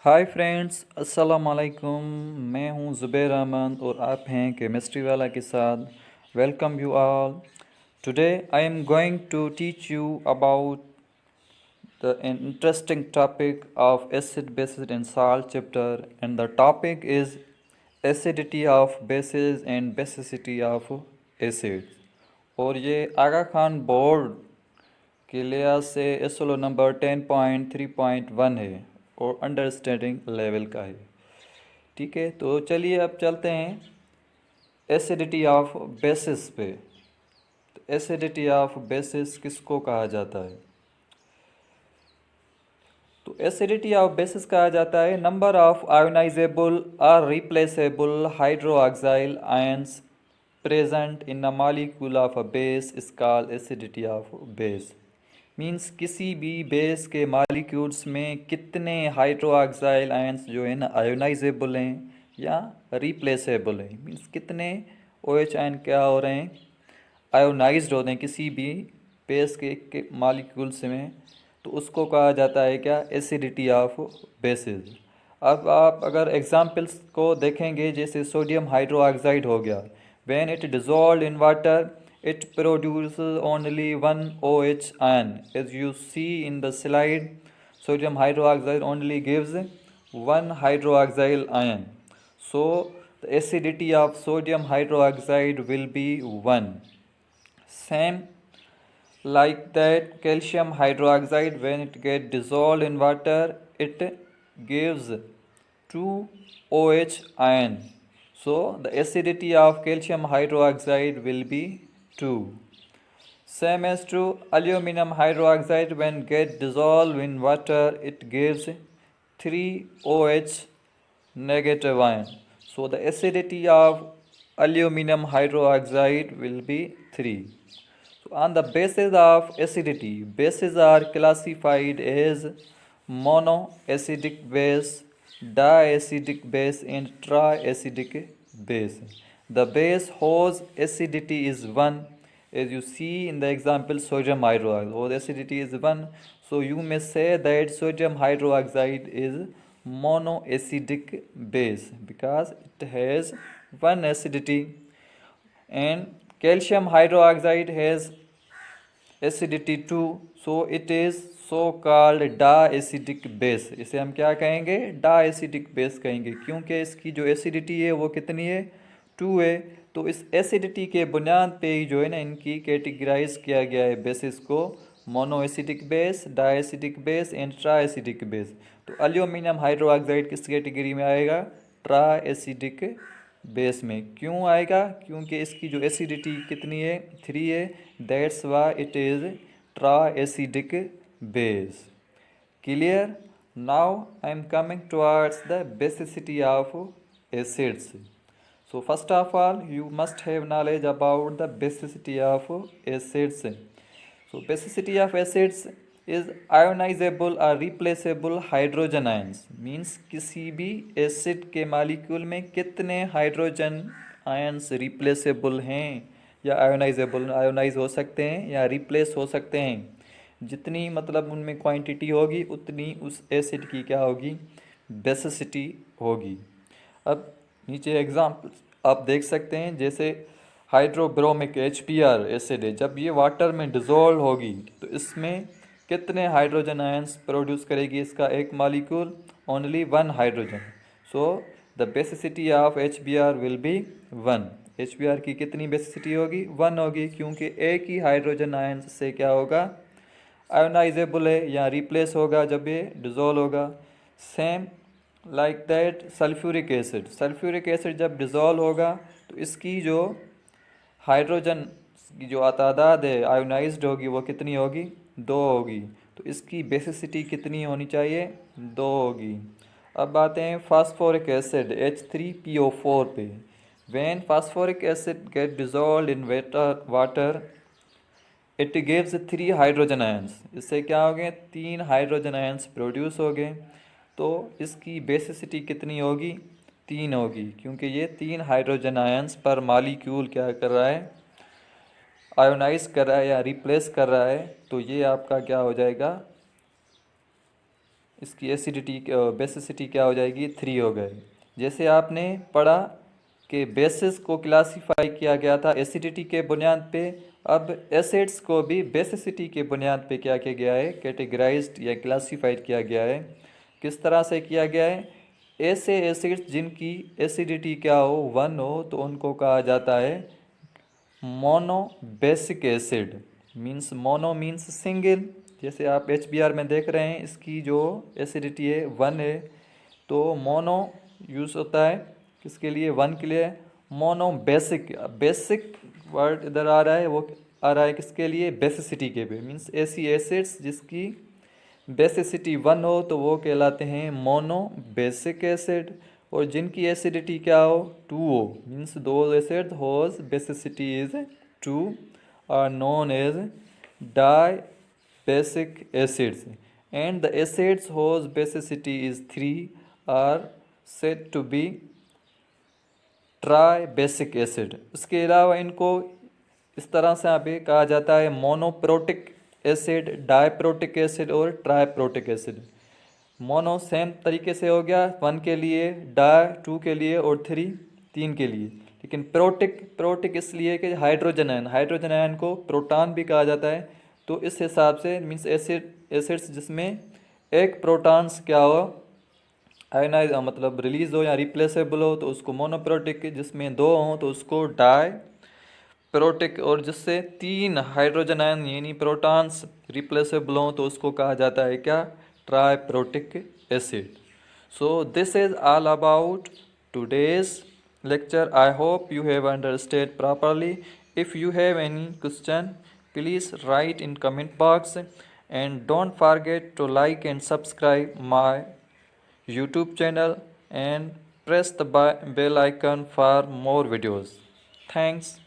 Hi friends, अस्सलाम वालेकुम। मैं हूं ज़ुबैर अहमद और आप हैं केमिस्ट्री वाला के साथ। Welcome you all. Today I am going to teach you about the interesting topic of acid bases and salt chapter, and the topic is acidity of bases and basicity of acids. और ये आगा Khan board के लिहाज से एसओलो number 10.3.1 है और understanding level का है। ठीक है, तो चलिए अब चलते हैं एसिडिटी ऑफ बेसिस पे। तो एसिडिटी ऑफ बेसिस किसको कहा जाता है? तो एसिडिटी ऑफ बेसिस कहा जाता है नंबर ऑफ आयोनाइजेबल और replaceable hydroxyl ions present in a molecule of a base is called acidity of base. Means किसी भी बेस के मॉलिक्यूल्स में कितने हाइड्रोक्साइल आयंस जो है ना आयोनाइजेबल हैं या रिप्लेसेबल हैं। मीन्स कितने ओ एच आयन क्या हो रहे हैं, आयोनाइज्ड होते हैं किसी भी बेस के मॉलिक्यूल्स में, तो उसको कहा जाता है क्या, एसिडिटी ऑफ बेसिस। अब आप अगर एग्जांपल्स को देखेंगे, जैसे सोडियम हाइड्रोक्साइड हो गया, when it dissolve in water it produces only one OH ion. As you see in the slide, sodium hydroxide only gives one hydroxyl ion. So the acidity of sodium hydroxide will be 1. Same like that, calcium hydroxide, when it get dissolved in water, it gives 2 OH ion. So the acidity of calcium hydroxide will be 2. Same as true, aluminum hydroxide, when get dissolved in water, it gives 3 OH negative ion. So the acidity of aluminum hydroxide will be 3. So on the basis of acidity, bases are classified as monoacidic base, diacidic base and triacidic base. The base whose acidity is 1, as you see in the example sodium hydroxide, whose acidity is 1. So you may say that sodium hydroxide is monoacidic base because it has one acidity, and calcium hydroxide has acidity 2, so it is so called diacidic base. इसे हम क्या कहेंगे, डाएसिडिक base कहेंगे, क्योंकि इसकी जो acidity है वो कितनी है, 2 है। तो इस एसिडिटी के बुनियाद पे ही जो है ना इनकी कैटेगराइज किया गया है बेसिस को, मोनोएसिडिक बेस, डाएसिडिक बेस एंड ट्राएसिडिक बेस। तो एल्यूमिनियम हाइड्रोक्साइड किस कैटेगरी में आएगा, ट्राएसिडिक बेस में। क्यों आएगा, क्योंकि इसकी जो एसिडिटी कितनी है, 3 है, that's why it is triacidic base. Clear? Now I am coming towards the basicity of acids. So first of all, you must have knowledge about the basicity of acids. So basicity of acids is ionizable or replaceable hydrogen ions. Means किसी भी acid के molecule में कितने hydrogen ions replaceable हैं या ionisable, ionise हो सकते हैं या रिप्लेस हो सकते हैं। जितनी मतलब उनमें क्वांटिटी होगी उतनी उस एसिड की क्या होगी, बेसिसिटी होगी। अब नीचे एग्जाम्पल आप देख सकते हैं, जैसे हाइड्रोब्रोमिक HBr एसिड है, जब ये वाटर में डिज़ोल्व होगी तो इसमें कितने हाइड्रोजन आयंस प्रोड्यूस करेगी इसका एक molecule, only 1 hydrogen. So the basicity of HBr will be 1। HBr की कितनी बेसिसिटी होगी, 1 होगी, क्योंकि एक ही हाइड्रोजन आयंस से क्या होगा, आयोनाइजेबल है या रिप्लेस होगा जब ये डिज़ोल्व होगा। Same like that sulphuric acid, sulphuric acid जब डिज़ोल्व होगा तो इसकी जो हाइड्रोजन की जो तादाद है आयोनाइज्ड होगी वो कितनी होगी, 2 होगी। तो इसकी बेसिसिटी कितनी होनी चाहिए, 2 होगी। अब आते हैं फास्फोरिक एसिड H3PO4 पे। When phosphoric acid get dissolve in water it gives 3 hydrogen ions. इससे क्या हो गए, 3 हाइड्रोजन आयंस प्रोड्यूस हो गए। तो इसकी बेसिसिटी कितनी होगी, 3 होगी, क्योंकि ये 3 हाइड्रोजन आयंस पर मॉलिक्यूल क्या कर रहा है, आयोनाइज कर रहा है या रिप्लेस कर रहा है। तो ये आपका क्या हो जाएगा, इसकी एसिडिटी बेसिसिटी क्या हो जाएगी, 3 हो गए। जैसे आपने पढ़ा कि बेसिस को क्लासीफाई किया गया था एसिडिटी के बुनियाद पे, अब एसिड्स को भी बेसिसिटी के बुनियाद पे क्या किया गया है, कैटेगराइज्ड या क्लासीफाइड किया गया है। किस तरह से किया गया है, ऐसे एसिड्स जिनकी एसिडिटी क्या हो, 1 हो, तो उनको कहा जाता है mono basic acid. Means mono means single, जैसे आप HBr में देख रहे हैं इसकी जो एसिडिटी है 1 है, तो मोनो यूज़ होता है किसके लिए, 1 के लिए। मोनो बेसिक, बेसिक वर्ड इधर आ रहा है, वो आ रहा है किसके लिए, बेसिसिटी के पे। मीन्स ऐसी एसिड्स जिसकी बेसिसिटी 1 हो तो वो कहलाते हैं मोनो बेसिक एसिड, और जिनकी एसिडिटी क्या हो, 2 हो, मीन्स दो acid whose basicity is 2 are known as dibasic acids, and the acids whose basicity is 3 are said to be tribasic acid. इसके अलावा इनको इस तरह से यहाँ पे कहा जाता है मोनोप्रोटिक एसिड, डाईप्रोटिक एसिड और ट्राईप्रोटिक एसिड। मोनो सेम तरीके से हो गया 1 के लिए, डाई 2 के लिए और 3 के लिए। लेकिन प्रोटिक इसलिए कि हाइड्रोजन आयन को प्रोटॉन भी कहा जाता है, तो इस हिसाब से मीन्स एसिड्स जिसमें एक प्रोटॉन्स क्या हो, आयनाइज मतलब रिलीज हो या रिप्लेसेबल हो तो उसको मोनोप्रोटिक, जिसमें 2 हों तो उसको डाई प्रोटिक, और जिससे 3 हाइड्रोजन आयन यानी प्रोटॉन्स रिप्लेसेबल हों तो उसको कहा जाता है क्या, triprotic acid. So this is all about today's lecture. I hope you have understood properly. If you have any question, please write in comment box, and don't forget to like and subscribe my YouTube channel and press the bell icon for more videos. Thanks.